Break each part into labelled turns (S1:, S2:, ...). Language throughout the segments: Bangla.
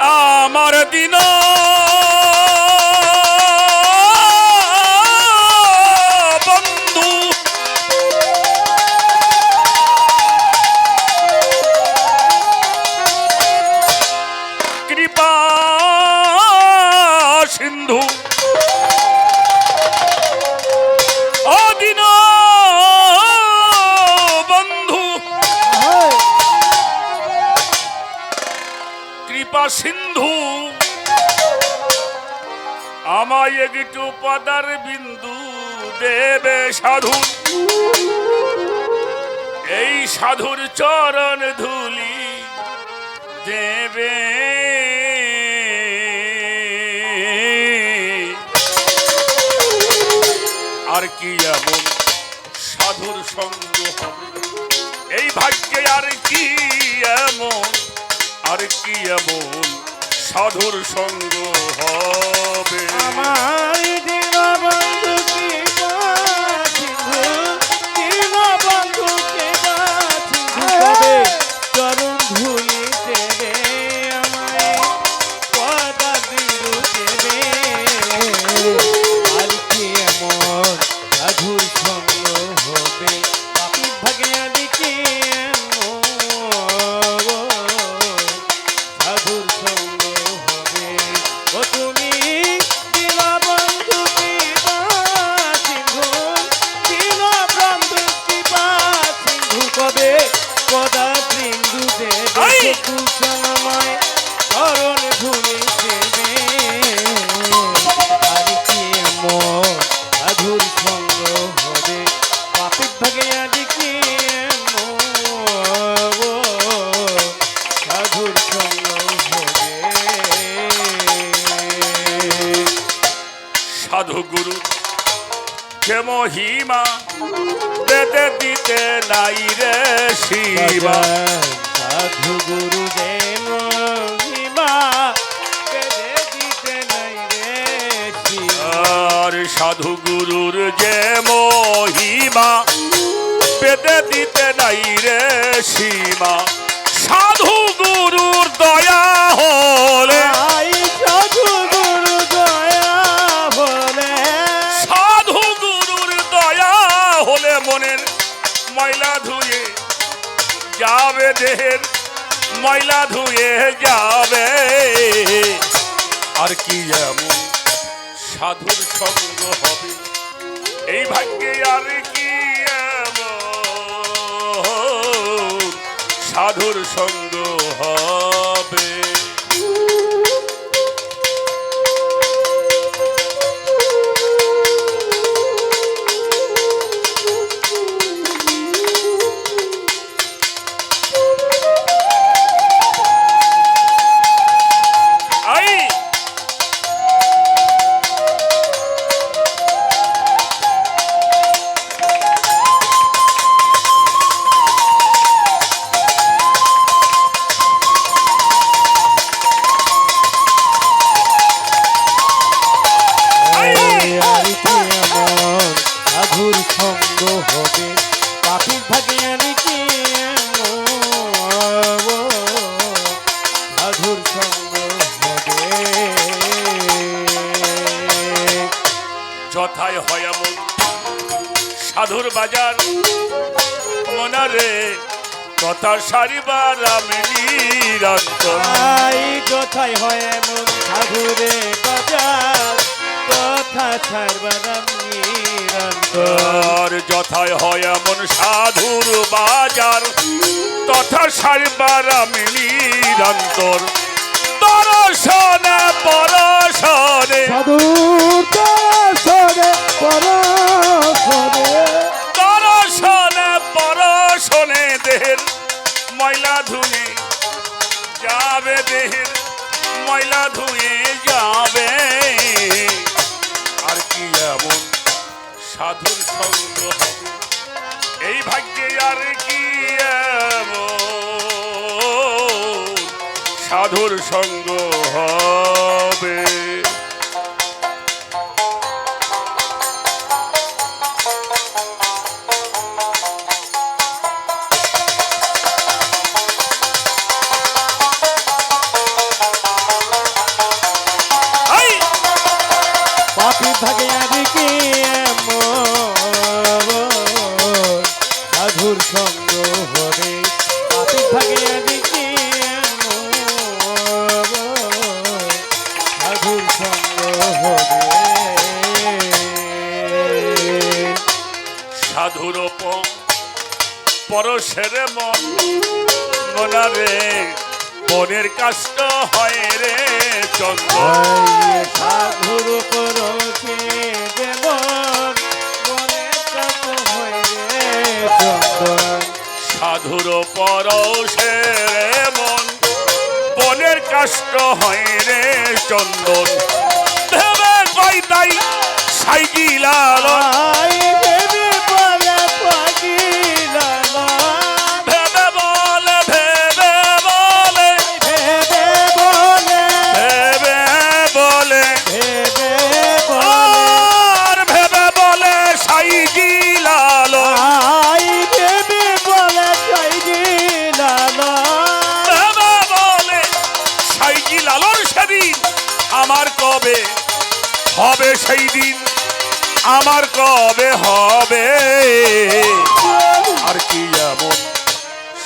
S1: আমার দিন বন্ধু কৃপা সিন্ধু অদিন বন্ধু কৃপা সিন্ধু আমায় একটু পদার বিন্দু দেবে সাধু এই সাধুর চরণ ধুলি দেবে আর কি এমন সাধুর সঙ্গ হবে এই ভাগ্যে আর কি এমন আর কি এমন সাধুর সঙ্গ হবে
S2: আমার দিন বন্ধু কি বন্ধু কে কবে চরণ ধুলি দেবে আমায় পদা বিন্দু দেবে আর কি এমন সাধুর সঙ্গ হবে পাপি ভাগে আদিকে সাধুর সঙ্গ হবে ও তুমি দিলা বন্ধু কৃপা সিন্ধু দিলা বন্ধু কৃপা সিন্ধু কবে পদা বিন্দু দেবে কুশলময় চরণ ধুলি দেবে আর কি এমন সাধুর সঙ্গ হবে পাপি ভাগে আদিকে সাধুর সঙ্গ হবে
S1: সাধু গুরু যে মহিমা বেদে দিতে নাই রে শিবা
S2: সাধু গুরু যে মহিমা বেদে দিতে নাই রে শিবা
S1: আর সাধু গুরুর যে মহিমা বেদে দিতে নাই রে সীমা সাধু গুরুর দয়া হলে
S2: আই সাধু গুরু দয়া বলে
S1: সাধু গুরুর দয়া হলে মনের ময়লা ধুয়ে যাবে দেহের ময়লা ধুয়ে যাবে আর কি এমন সাধুর সঙ্গ হবে এই ভাগ্যে আর কি এমন সাধুর সঙ্গ হবে
S2: সাধুর সঙ্গ হবে পাপির ভাগে আনিকে সাধুর সঙ্গ হবে
S1: যথায় হয় এমন সাধুর বাজার মনারে কথা সারিবার আমি নিরন্তর
S2: যথাই হয় এমন সাধুরে বাজার কথা ছাড়বার আমি নিরন্তর
S1: যথায় হয় এমন সাধুর বাজার তথা সারিবার আমি নিরন্তর দর্শনে পরশনে
S2: সাধুর দর্শনে পরশনে
S1: দর্শনে পরশনে দেহের ময়লা ধুয়ে যাবে দেহের ময়লা ধুয়ে যাবে আর কি এমন সাধুর সঙ্গ হবে এই ভাগ্যে আর কি এমন সাধুর সঙ্গ হবে
S2: পাপি ভাগে আর কি এমন সাধুর সঙ্গ হবে পাপি ভাগে আর কি এমন সাধুর সঙ্গ হবে
S1: সাধুর পরশের মন মনারে বনের কাষ্ট হয় রে চন্দন
S2: সাধুর পরকে দেবন বলে কত হয় রে চন্দন
S1: সাধুর পরশের মন বনের কাষ্ট হয় রে চন্দন ভেবে কই তাই সাইকিলাল
S2: আই দেবী বলে পাগিলা
S1: ভেবে বলে ভেবে বলে
S2: ভেবে বলে
S1: ভেবে বলে
S2: ভেবে বলে
S1: আর ভেবে বলে সাইকিলাল
S2: আই দেবী বলে পাগিলা
S1: ভেবে বলে সাইকিলালর সেদিন আমার কবে হবে সেই দিন আমার কবে হবে আর কি এমন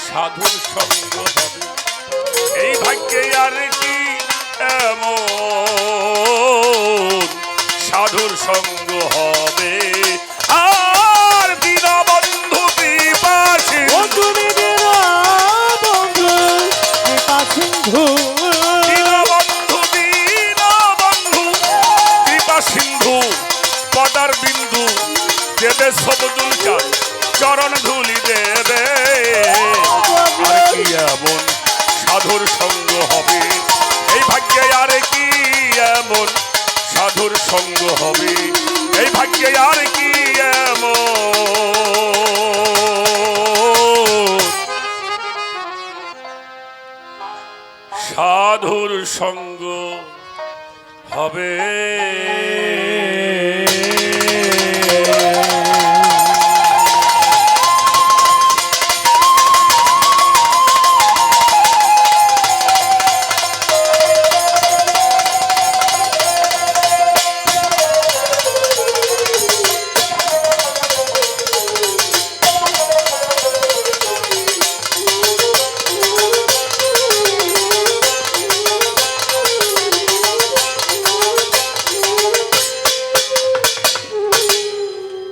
S1: সাধুর সঙ্গ হবে এই ভাগ্যে আর কি এমন সাধুর সঙ্গ হবে আর দীনবন্ধু কৃপাসী
S2: বন্ধু দিদিরা বন্ধু কৃপা সিন্ধু
S1: দীনবন্ধু কৃপা সিন্ধু পদার বিন্দু দেবে সবদুল চান চরণ ধুলি দেবে আর কি এমন সাধুর সঙ্গ হবে এই ভাগ্যে আর কি এমন সাধুর সঙ্গ হবে এই ভাগ্যে আর কি এমন সাধুর সঙ্গ হবে